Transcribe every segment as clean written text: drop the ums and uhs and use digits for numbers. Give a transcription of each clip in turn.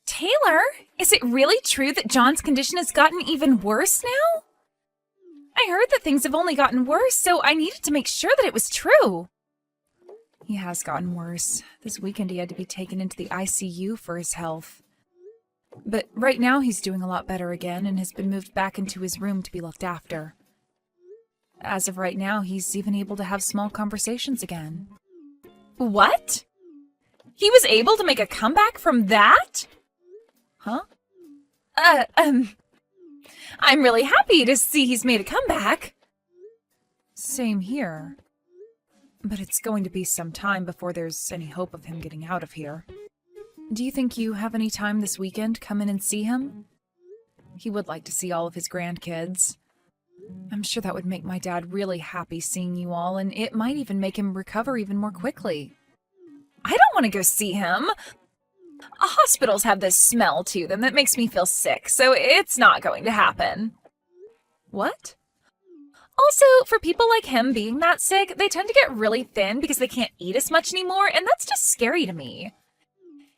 Taylor, is it really true that John's condition has gotten even worse now? I heard that things have only gotten worse, so I needed to make sure that it was true. He has gotten worse. This weekend he had to be taken into the ICU for his health. But right now he's doing a lot better again and has been moved back into his room to be looked after. As of right now, he's even able to have small conversations again. What? He was able to make a comeback from that? Huh? I'm really happy to see he's made a comeback. Same here. But it's going to be some time before there's any hope of him getting out of here. Do you think you have any time this weekend? Come in and see him? He would like to see all of his grandkids. I'm sure that would make my dad really happy seeing you all, and it might even make him recover even more quickly. I don't want to go see him. Hospitals have this smell to them that makes me feel sick, so it's not going to happen. What? Also, for people like him being that sick, they tend to get really thin because they can't eat as much anymore, and that's just scary to me.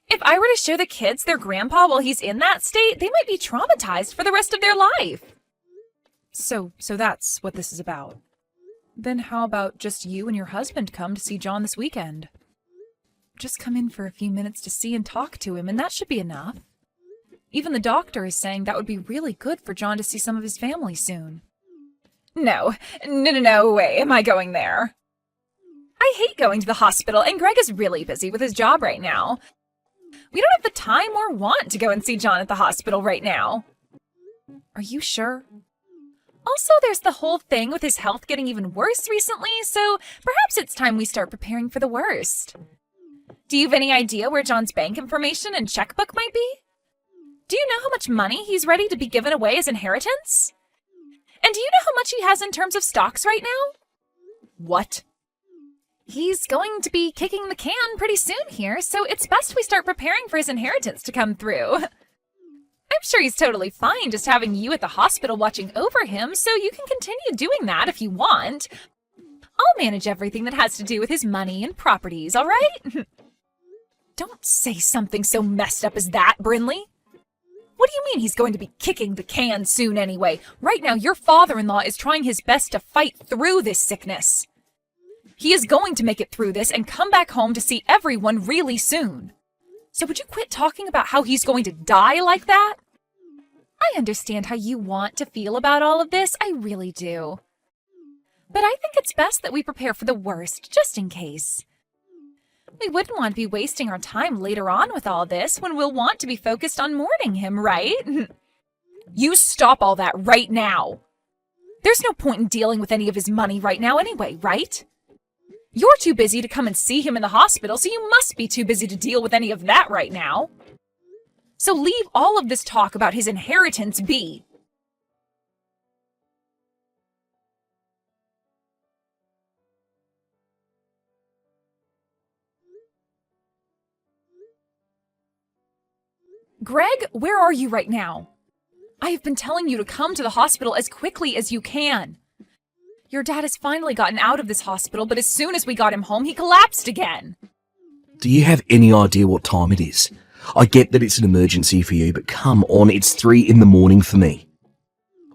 If I were to show the kids their grandpa while he's in that state, they might be traumatized for the rest of their life. So that's what this is about. Then how about just you and your husband come to see John this weekend? Just come in for a few minutes to see and talk to him, and that should be enough. Even the doctor is saying that would be really good for John to see some of his family soon. No way am I going there. I hate going to the hospital, and Greg is really busy with his job right now. We don't have the time or want to go and see John at the hospital right now. Are you sure? Also, there's the whole thing with his health getting even worse recently, so perhaps it's time we start preparing for the worst. Do you have any idea where John's bank information and checkbook might be? Do you know how much money he's ready to be given away as inheritance? And do you know how much he has in terms of stocks right now? What? He's going to be kicking the can pretty soon here, so it's best we start preparing for his inheritance to come through. I'm sure he's totally fine just having you at the hospital watching over him, so you can continue doing that if you want. I'll manage everything that has to do with his money and properties, all right? Don't say something so messed up as that, Brinley. What do you mean he's going to be kicking the can soon anyway? Right now, your father-in-law is trying his best to fight through this sickness. He is going to make it through this and come back home to see everyone really soon. So would you quit talking about how he's going to die like that? I understand how you want to feel about all of this, I really do. But I think it's best that we prepare for the worst, just in case. We wouldn't want to be wasting our time later on with all this when we'll want to be focused on mourning him, right? You stop all that right now. There's no point in dealing with any of his money right now anyway, right? You're too busy to come and see him in the hospital, so you must be too busy to deal with any of that right now. So leave all of this talk about his inheritance be. Greg, where are you right now? I have been telling you to come to the hospital as quickly as you can. Your dad has finally gotten out of this hospital, but as soon as we got him home, he collapsed again. Do you have any idea what time it is? I get that it's an emergency for you, but come on, it's 3 in the morning for me.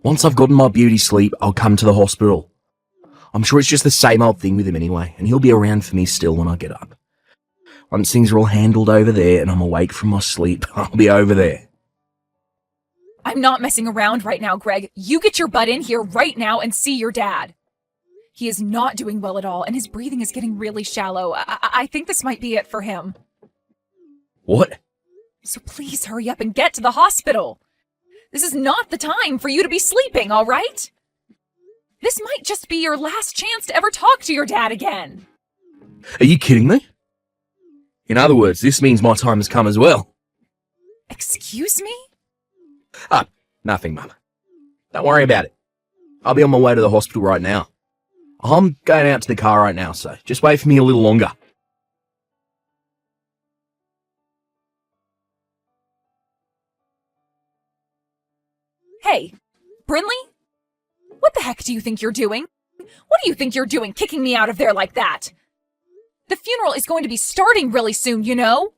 Once I've gotten my beauty sleep, I'll come to the hospital. I'm sure it's just the same old thing with him anyway, and he'll be around for me still when I get up. Once things are all handled over there and I'm awake from my sleep, I'll be over there. I'm not messing around right now, Greg. You get your butt in here right now and see your dad. He is not doing well at all, and his breathing is getting really shallow. I think this might be it for him. What? So please hurry up and get to the hospital. This is not the time for you to be sleeping, all right? This might just be your last chance to ever talk to your dad again. Are you kidding me? In other words, this means my time has come as well. Excuse me? Nothing, Mum. Don't worry about it. I'll be on my way to the hospital right now. I'm going out to the car right now, so just wait for me a little longer. Hey, Brinley? What the heck do you think you're doing? What do you think you're doing, kicking me out of there like that? The funeral is going to be starting really soon, you know?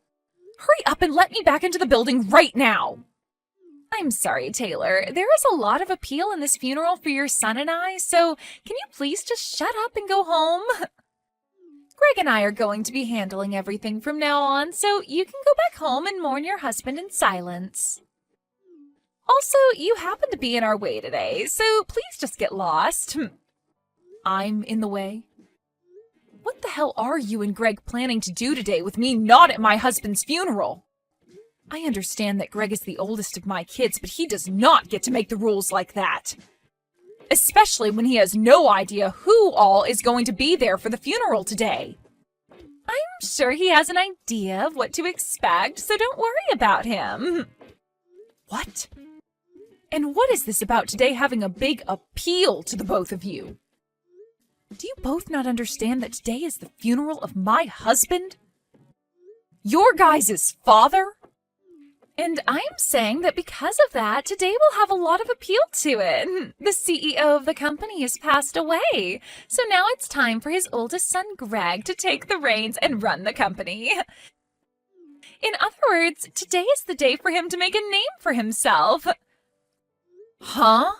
Hurry up and let me back into the building right now! I'm sorry, Taylor. There is a lot of appeal in this funeral for your son and I, so can you please just shut up and go home? Greg and I are going to be handling everything from now on, so you can go back home and mourn your husband in silence. Also, you happen to be in our way today, so please just get lost. I'm in the way? What the hell are you and Greg planning to do today with me not at my husband's funeral? I understand that Greg is the oldest of my kids, but he does not get to make the rules like that. Especially when he has no idea who all is going to be there for the funeral today. I'm sure he has an idea of what to expect, so don't worry about him. What? And what is this about today having a big appeal to the both of you? Do you both not understand that today is the funeral of my husband? Your guys' father? And I'm saying that because of that, today will have a lot of appeal to it. The CEO of the company has passed away, so now it's time for his oldest son, Greg, to take the reins and run the company. In other words, today is the day for him to make a name for himself. Huh?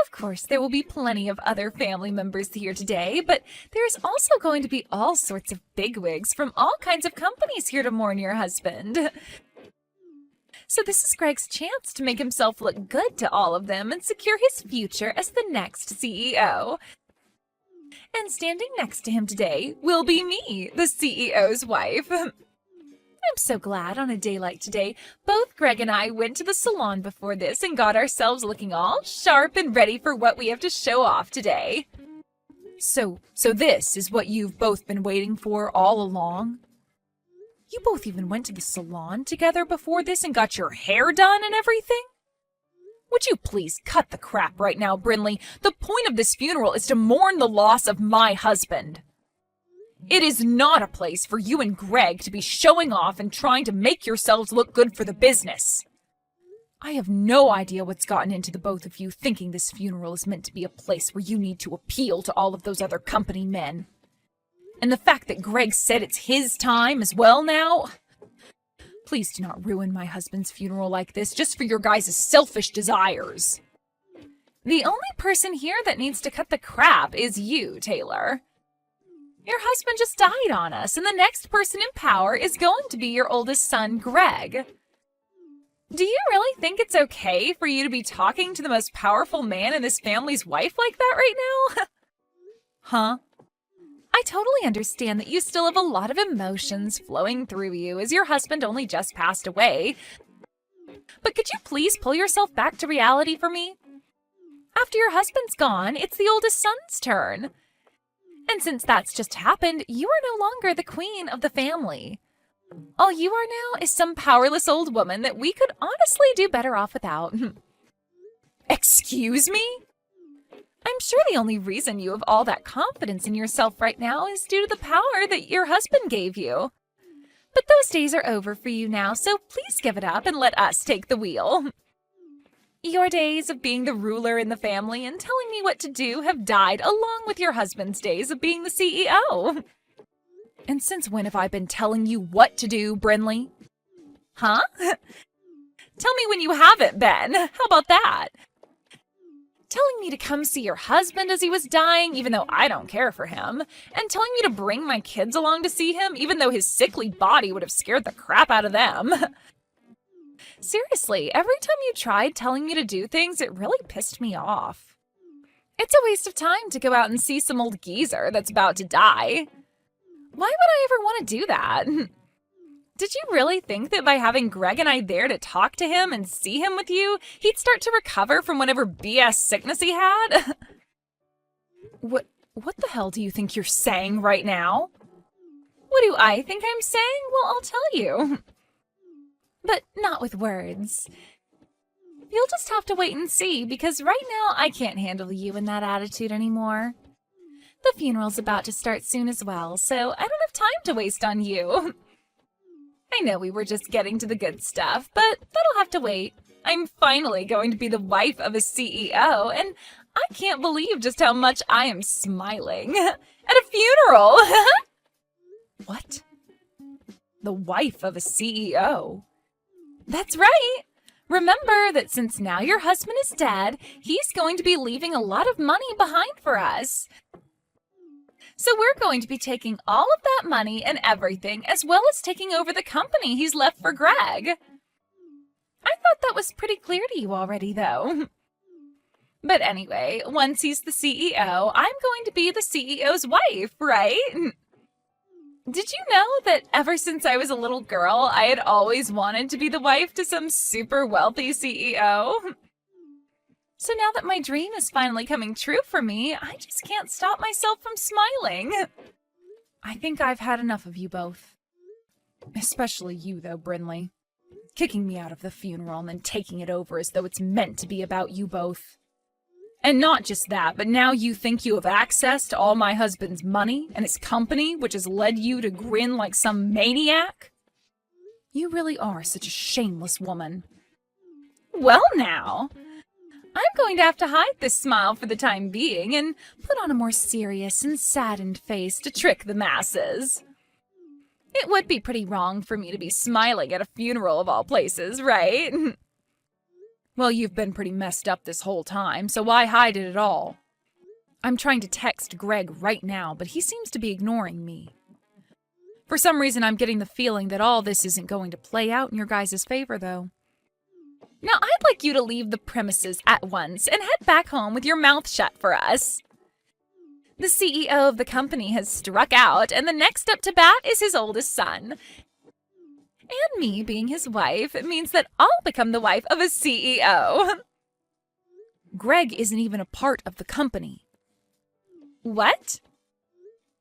Of course, there will be plenty of other family members here today, but there's also going to be all sorts of bigwigs from all kinds of companies here to mourn your husband. So this is Greg's chance to make himself look good to all of them and secure his future as the next CEO. And standing next to him today will be me, the CEO's wife. I'm so glad on a day like today, both Greg and I went to the salon before this and got ourselves looking all sharp and ready for what we have to show off today. So this is what you've both been waiting for all along? You both even went to the salon together before this and got your hair done and everything? Would you please cut the crap right now, Brinley? The point of this funeral is to mourn the loss of my husband. It is not a place for you and Greg to be showing off and trying to make yourselves look good for the business. I have no idea what's gotten into the both of you thinking this funeral is meant to be a place where you need to appeal to all of those other company men. And the fact that Greg said it's his time as well now? Please do not ruin my husband's funeral like this just for your guys' selfish desires. The only person here that needs to cut the crap is you, Taylor. Your husband just died on us, and the next person in power is going to be your oldest son, Greg. Do you really think it's okay for you to be talking to the most powerful man in this family's wife like that right now? Huh? I totally understand that you still have a lot of emotions flowing through you as your husband only just passed away. But could you please pull yourself back to reality for me? After your husband's gone, it's the oldest son's turn. And since that's just happened, you are no longer the queen of the family. All you are now is some powerless old woman that we could honestly do better off without. Excuse me? I'm sure the only reason you have all that confidence in yourself right now is due to the power that your husband gave you. But those days are over for you now, so please give it up and let us take the wheel. Your days of being the ruler in the family and telling me what to do have died along with your husband's days of being the CEO. And since when have I been telling you what to do, Brinley? Huh? Tell me when you haven't been. How about that? Telling me to come see your husband as he was dying, even though I don't care for him, and telling me to bring my kids along to see him, even though his sickly body would have scared the crap out of them. Seriously, every time you tried telling me to do things, it really pissed me off. It's a waste of time to go out and see some old geezer that's about to die. Why would I ever want to do that? Did you really think that by having Greg and I there to talk to him and see him with you, he'd start to recover from whatever BS sickness he had? What the hell do you think you're saying right now? What do I think I'm saying? Well, I'll tell you. But not with words. You'll just have to wait and see, because right now I can't handle you in that attitude anymore. The funeral's about to start soon as well, so I don't have time to waste on you. I know we were just getting to the good stuff, but that'll have to wait. I'm finally going to be the wife of a CEO, and I can't believe just how much I am smiling. At a funeral! What? The wife of a CEO. That's right. Remember that since now your husband is dead, he's going to be leaving a lot of money behind for us. So we're going to be taking all of that money and everything, as well as taking over the company he's left for Greg. I thought that was pretty clear to you already, though. But anyway, once he's the CEO, I'm going to be the CEO's wife, right? Did you know that ever since I was a little girl, I had always wanted to be the wife to some super wealthy CEO? So now that my dream is finally coming true for me, I just can't stop myself from smiling. I think I've had enough of you both. Especially you, though, Brinley. Kicking me out of the funeral and then taking it over as though it's meant to be about you both. And not just that, but now you think you have access to all my husband's money and his company, which has led you to grin like some maniac? You really are such a shameless woman. Well now, I'm going to have to hide this smile for the time being and put on a more serious and saddened face to trick the masses. It would be pretty wrong for me to be smiling at a funeral of all places, right? Well, you've been pretty messed up this whole time, so why hide it at all? I'm trying to text Greg right now, but he seems to be ignoring me. For some reason, I'm getting the feeling that all this isn't going to play out in your guys' favor, though. Now, I'd like you to leave the premises at once and head back home with your mouth shut for us. The CEO of the company has struck out, and the next up to bat is his oldest son. And me being his wife means that I'll become the wife of a CEO. Greg isn't even a part of the company. What?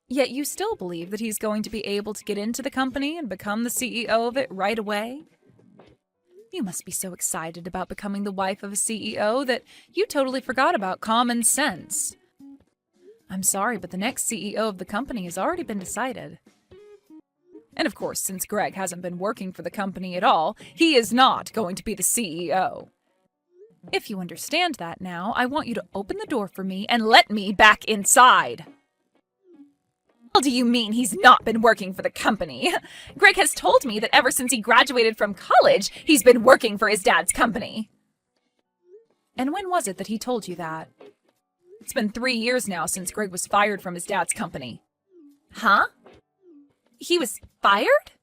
Yet you still believe that he's going to be able to get into the company and become the CEO of it right away? You must be so excited about becoming the wife of a CEO that you totally forgot about common sense. I'm sorry, but the next CEO of the company has already been decided. And of course, since Greg hasn't been working for the company at all, he is not going to be the CEO. If you understand that now, I want you to open the door for me and let me back inside. What do you mean he's not been working for the company? Greg has told me that ever since he graduated from college, he's been working for his dad's company. And when was it that he told you that? It's been 3 years now since Greg was fired from his dad's company. Huh? He was fired?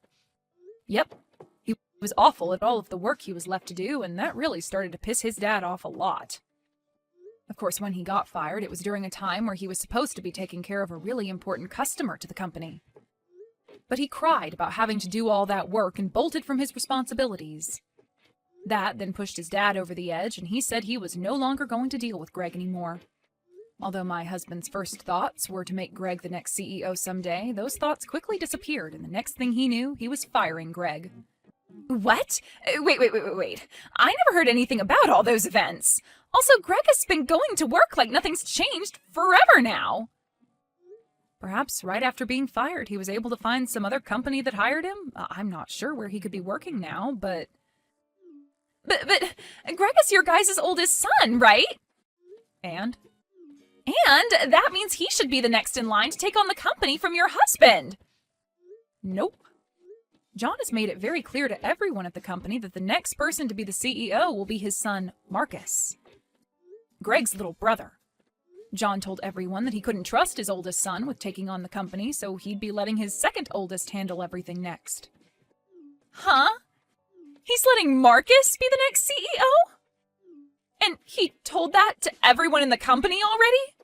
Yep. He was awful at all of the work he was left to do, and that really started to piss his dad off a lot. Of course, when he got fired, it was during a time where he was supposed to be taking care of a really important customer to the company. But he cried about having to do all that work and bolted from his responsibilities. That then pushed his dad over the edge, and he said he was no longer going to deal with Greg anymore. Although my husband's first thoughts were to make Greg the next CEO someday, those thoughts quickly disappeared, and the next thing he knew, he was firing Greg. What? Wait. I never heard anything about all those events. Also, Greg has been going to work like nothing's changed forever now. Perhaps right after being fired, he was able to find some other company that hired him. I'm not sure where he could be working now, but Greg is your guys' oldest son, right? And that means he should be the next in line to take on the company from your husband. Nope. John has made it very clear to everyone at the company that the next person to be the CEO will be his son, Marcus. Greg's little brother. John told everyone that he couldn't trust his oldest son with taking on the company, so he'd be letting his second oldest handle everything next. Huh? He's letting Marcus be the next CEO? And he told that to everyone in the company already?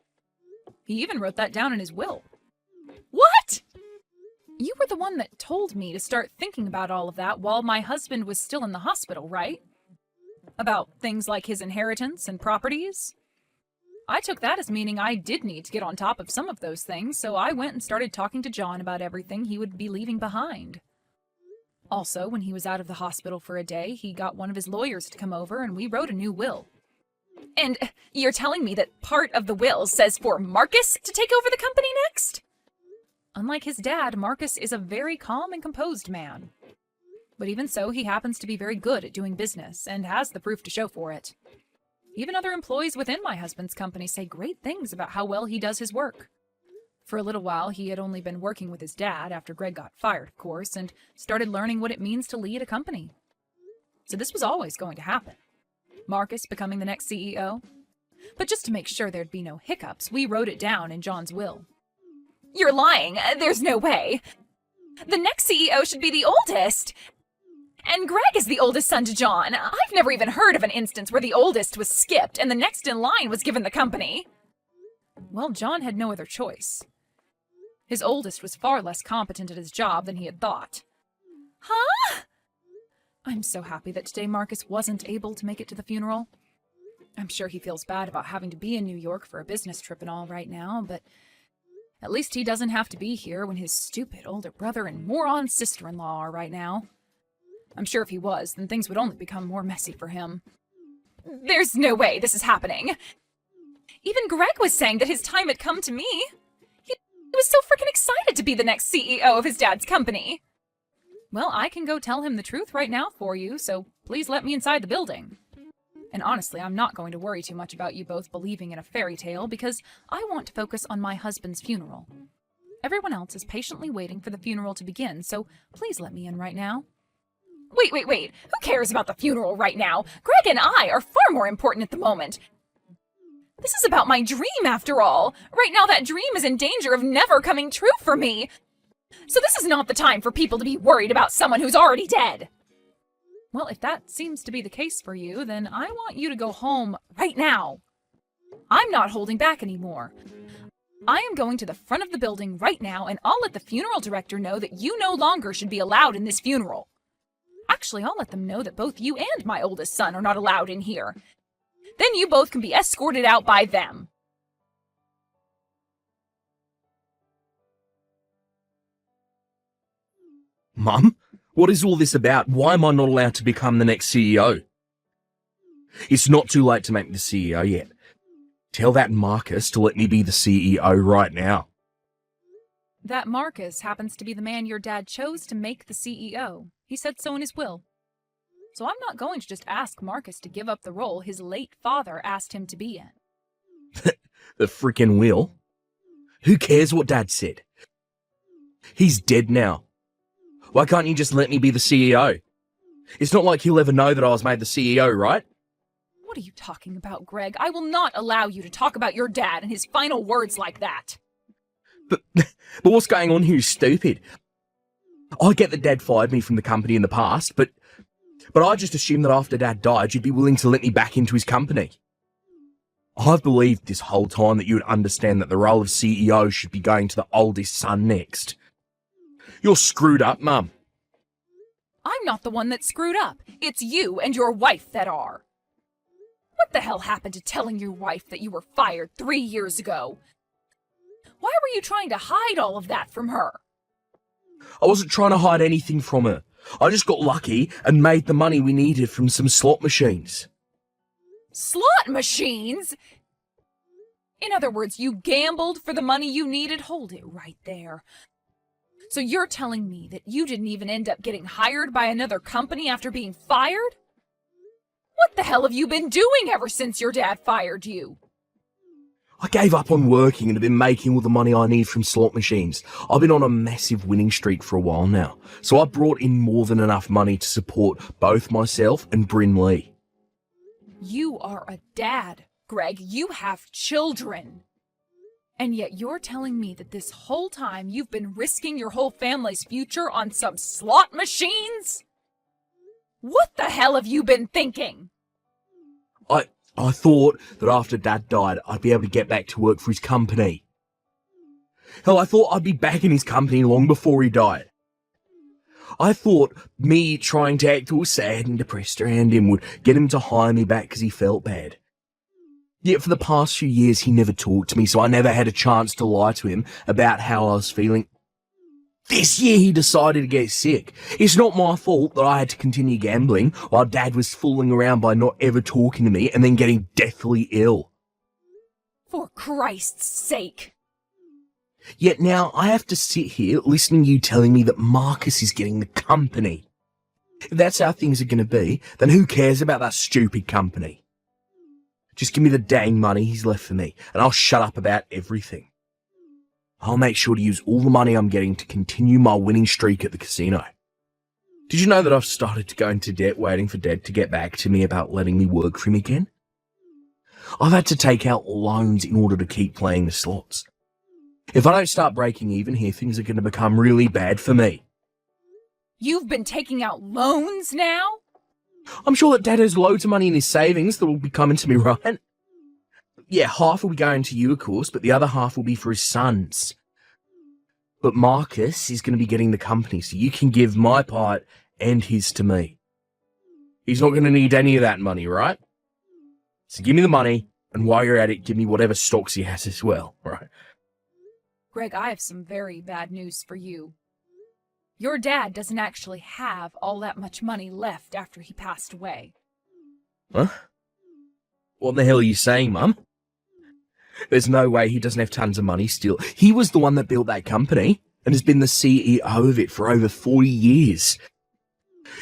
He even wrote that down in his will. What? You were the one that told me to start thinking about all of that while my husband was still in the hospital, right? About things like his inheritance and properties? I took that as meaning I did need to get on top of some of those things, so I went and started talking to John about everything he would be leaving behind. Also, when he was out of the hospital for a day, he got one of his lawyers to come over and we wrote a new will. And you're telling me that part of the will says for Marcus to take over the company next? Unlike his dad, Marcus is a very calm and composed man. But even so, he happens to be very good at doing business and has the proof to show for it. Even other employees within my husband's company say great things about how well he does his work. For a little while, he had only been working with his dad after Greg got fired, of course, and started learning what it means to lead a company. So this was always going to happen. Marcus becoming the next CEO. But just to make sure there'd be no hiccups, we wrote it down in John's will. You're lying. There's no way. The next CEO should be the oldest. And Greg is the oldest son to John. I've never even heard of an instance where the oldest was skipped and the next in line was given the company. Well, John had no other choice. His oldest was far less competent at his job than he had thought. Huh? I'm so happy that today Marcus wasn't able to make it to the funeral. I'm sure he feels bad about having to be in New York for a business trip and all right now, but at least he doesn't have to be here when his stupid older brother and moron sister-in-law are right now. I'm sure if he was, then things would only become more messy for him. There's no way this is happening. Even Greg was saying that his time had come to me. He was so freaking excited to be the next CEO of his dad's company. Well, I can go tell him the truth right now for you, so please let me inside the building. And honestly, I'm not going to worry too much about you both believing in a fairy tale because I want to focus on my husband's funeral. Everyone else is patiently waiting for the funeral to begin, so please let me in right now. Wait. Who cares about the funeral right now? Greg and I are far more important at the moment. This is about my dream, after all. Right now, that dream is in danger of never coming true for me. So this is not the time for people to be worried about someone who's already dead. Well, if that seems to be the case for you, then I want you to go home right now. I'm not holding back anymore. I am going to the front of the building right now, and I'll let the funeral director know that you no longer should be allowed in this funeral. Actually, I'll let them know that both you and my oldest son are not allowed in here. Then you both can be escorted out by them. Mum, what is all this about? Why am I not allowed to become the next CEO? It's not too late to make me the CEO yet. Tell that Marcus to let me be the CEO right now. That Marcus happens to be the man your dad chose to make the CEO. He said so in his will. So I'm not going to just ask Marcus to give up the role his late father asked him to be in. The frickin' will? Who cares what Dad said? He's dead now. Why can't you just let me be the CEO? It's not like he'll ever know that I was made the CEO, right? What are you talking about, Greg? I will not allow you to talk about your dad and his final words like that. But what's going on here is stupid. I get that Dad fired me from the company in the past, but I just assumed that after Dad died, you'd be willing to let me back into his company. I've believed this whole time that you would understand that the role of CEO should be going to the oldest son next. You're screwed up, Mum. I'm not the one that's screwed up. It's you and your wife that are. What the hell happened to telling your wife that you were fired 3 years ago? Why were you trying to hide all of that from her? I wasn't trying to hide anything from her. I just got lucky and made the money we needed from some slot machines. Slot machines? In other words, you gambled for the money you needed? Hold it right there. So you're telling me that you didn't even end up getting hired by another company after being fired? What the hell have you been doing ever since your dad fired you? I gave up on working and have been making all the money I need from slot machines. I've been on a massive winning streak for a while now, so I brought in more than enough money to support both myself and Bryn Lee. You are a dad, Greg. You have children. And yet you're telling me that this whole time you've been risking your whole family's future on some slot machines? What the hell have you been thinking? I thought that after Dad died, I'd be able to get back to work for his company. Hell, I thought I'd be back in his company long before he died. I thought me trying to act all sad and depressed around him would get him to hire me back because he felt bad. Yet for the past few years, he never talked to me, so I never had a chance to lie to him about how I was feeling. This year he decided to get sick. It's not my fault that I had to continue gambling while Dad was fooling around by not ever talking to me and then getting deathly ill. For Christ's sake. Yet now I have to sit here listening to you telling me that Marcus is getting the company. If that's how things are going to be, then who cares about that stupid company? Just give me the dang money he's left for me, and I'll shut up about everything. I'll make sure to use all the money I'm getting to continue my winning streak at the casino. Did you know that I've started to go into debt waiting for Dad to get back to me about letting me work for him again? I've had to take out loans in order to keep playing the slots. If I don't start breaking even here, things are going to become really bad for me. You've been taking out loans now? I'm sure that Dad has loads of money in his savings that will be coming to me, right? Yeah, half will be going to you, of course, but the other half will be for his sons. But Marcus is going to be getting the company, so you can give my part and his to me. He's not going to need any of that money, right? So give me the money, and while you're at it, give me whatever stocks he has as well, right? Greg, I have some very bad news for you. Your dad doesn't actually have all that much money left after he passed away. Huh? What the hell are you saying, Mum? There's no way he doesn't have tons of money still. He was the one that built that company and has been the CEO of it for over 40 years.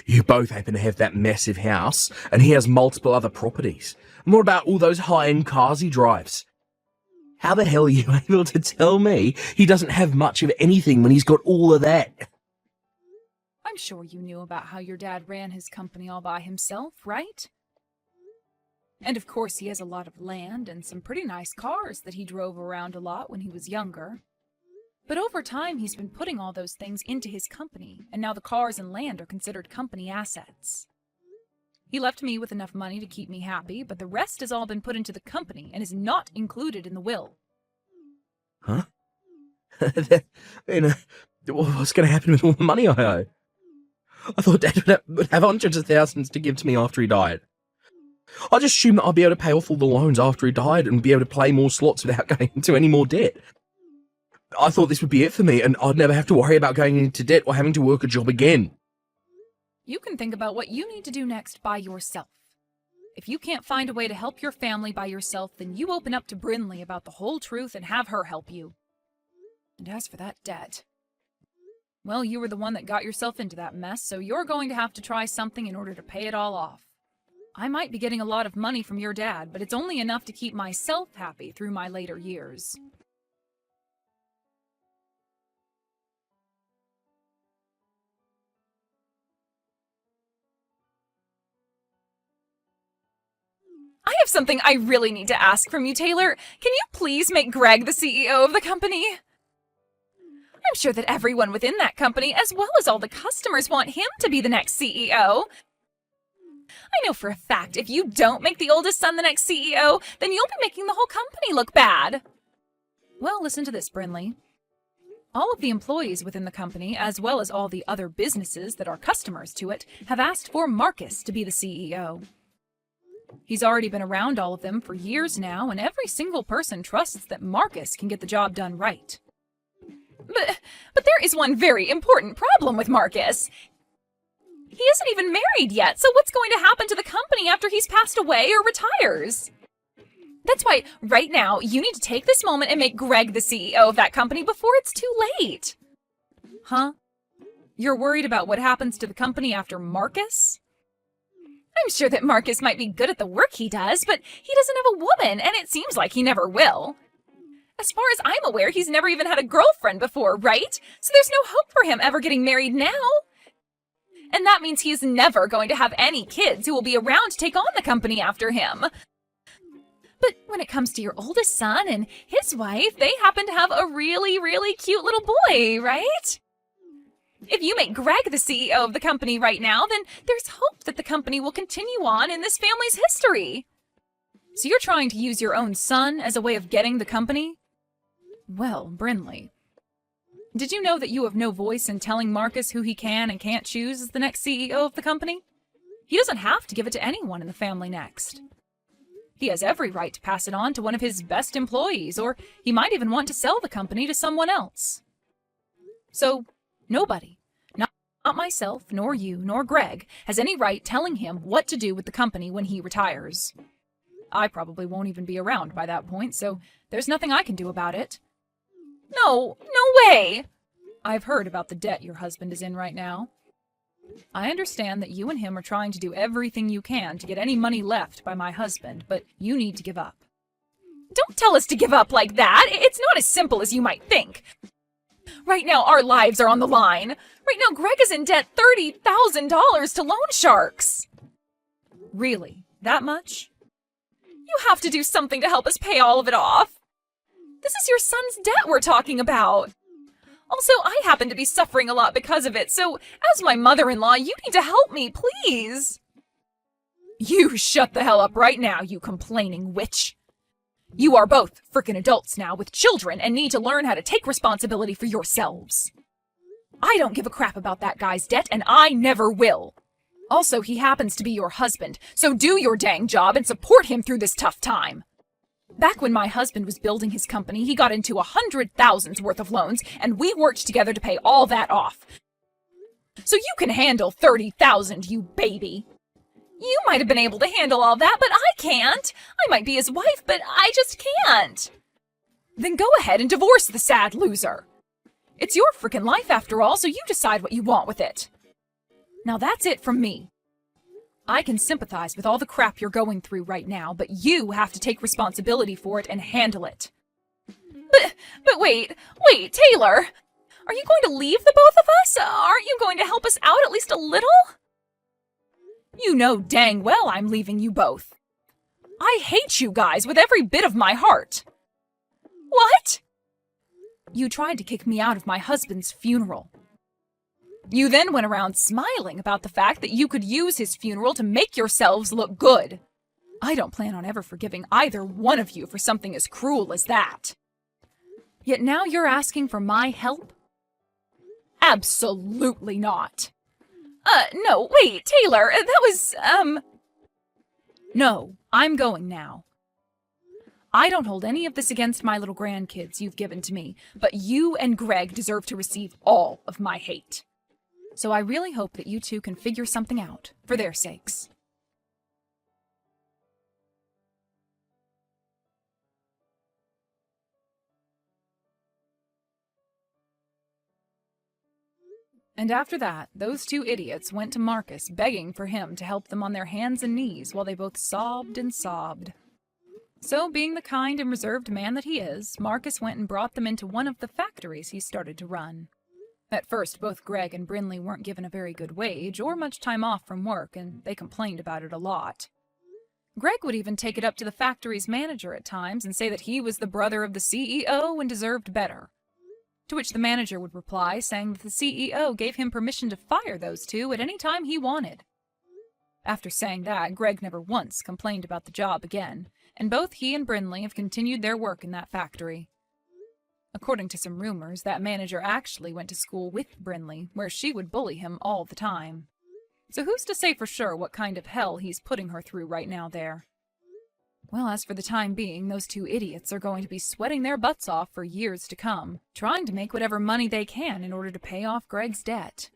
You both happen to have that massive house, and he has multiple other properties. And what about all those high-end cars he drives? How the hell are you able to tell me he doesn't have much of anything when he's got all of that? I'm sure you knew about how your dad ran his company all by himself, right? And of course he has a lot of land and some pretty nice cars that he drove around a lot when he was younger. But over time he's been putting all those things into his company, and now the cars and land are considered company assets. He left me with enough money to keep me happy, but the rest has all been put into the company and is not included in the will. Huh? What's going to happen with all the money I owe? I thought Dad would have hundreds of thousands to give to me after he died. I just assumed that I'd be able to pay off all the loans after he died and be able to play more slots without going into any more debt. I thought this would be it for me, and I'd never have to worry about going into debt or having to work a job again. You can think about what you need to do next by yourself. If you can't find a way to help your family by yourself, then you open up to Brinley about the whole truth and have her help you. And as for that debt, well, you were the one that got yourself into that mess, so you're going to have to try something in order to pay it all off. I might be getting a lot of money from your dad, but it's only enough to keep myself happy through my later years. I have something I really need to ask from you, Taylor. Can you please make Greg the CEO of the company? I'm sure that everyone within that company, as well as all the customers, want him to be the next CEO. I know for a fact if you don't make the oldest son the next CEO, then you'll be making the whole company look bad. Well, listen to this, Brinley. All of the employees within the company, as well as all the other businesses that are customers to it, have asked for Marcus to be the CEO. He's already been around all of them for years now, and every single person trusts that Marcus can get the job done right. But there is one very important problem with Marcus. He isn't even married yet, so what's going to happen to the company after he's passed away or retires? That's why, right now, you need to take this moment and make Greg the CEO of that company before it's too late. Huh? You're worried about what happens to the company after Marcus? I'm sure that Marcus might be good at the work he does, but he doesn't have a woman, and it seems like he never will. As far as I'm aware, he's never even had a girlfriend before, right? So there's no hope for him ever getting married now. And that means he is never going to have any kids who will be around to take on the company after him. But when it comes to your oldest son and his wife, they happen to have a really, really cute little boy, right? If you make Greg the CEO of the company right now, then there's hope that the company will continue on in this family's history. So you're trying to use your own son as a way of getting the company? Well, Brinley, did you know that you have no voice in telling Marcus who he can and can't choose as the next CEO of the company? He doesn't have to give it to anyone in the family next. He has every right to pass it on to one of his best employees, or he might even want to sell the company to someone else. So, nobody, not myself, nor you, nor Greg, has any right telling him what to do with the company when he retires. I probably won't even be around by that point, so there's nothing I can do about it. No way! I've heard about the debt your husband is in right now. I understand that you and him are trying to do everything you can to get any money left by my husband, but you need to give up. don't tell us to give up like that. It's not as simple as you might think. Right now, our lives are on the line. Right now, Greg is in debt $30,000 to loan sharks. Really? That much? You have to do something to help us pay all of it off. This is your son's debt we're talking about. Also, I happen to be suffering a lot because of it, so as my mother-in-law, you need to help me, please. You shut the hell up right now, you complaining witch. You are both frickin' adults now with children and need to learn how to take responsibility for yourselves. I don't give a crap about that guy's debt, and I never will. Also, he happens to be your husband, so do your dang job and support him through this tough time. Back when my husband was building his company, he got into 100,000's worth of loans, and we worked together to pay all that off. So you can handle 30,000, you baby. You might have been able to handle all that, but I can't. I might be his wife, but I just can't. Then go ahead and divorce the sad loser. It's your frickin' life after all, so you decide what you want with it. Now that's it from me. I can sympathize with all the crap you're going through right now, but you have to take responsibility for it and handle it. But wait, Taylor! Are you going to leave the both of us? Aren't you going to help us out at least a little? You know dang well I'm leaving you both. I hate you guys with every bit of my heart. What? You tried to kick me out of my husband's funeral. You then went around smiling about the fact that you could use his funeral to make yourselves look good. I don't plan on ever forgiving either one of you for something as cruel as that. Yet now you're asking for my help? Absolutely not. No, wait, Taylor, that was, No, I'm going now. I don't hold any of this against my little grandkids you've given to me, but you and Greg deserve to receive all of my hate. So I really hope that you two can figure something out, for their sakes. And after that, those two idiots went to Marcus begging for him to help them on their hands and knees while they both sobbed and sobbed. So, being the kind and reserved man that he is, Marcus went and brought them into one of the factories he started to run. At first, both Greg and Brinley weren't given a very good wage or much time off from work, and they complained about it a lot. Greg would even take it up to the factory's manager at times and say that he was the brother of the CEO and deserved better. To which the manager would reply, saying that the CEO gave him permission to fire those two at any time he wanted. After saying that, Greg never once complained about the job again, and both he and Brinley have continued their work in that factory. According to some rumors, that manager actually went to school with Brinley, where she would bully him all the time. So who's to say for sure what kind of hell he's putting her through right now there? Well, as for the time being, those two idiots are going to be sweating their butts off for years to come, trying to make whatever money they can in order to pay off Greg's debt.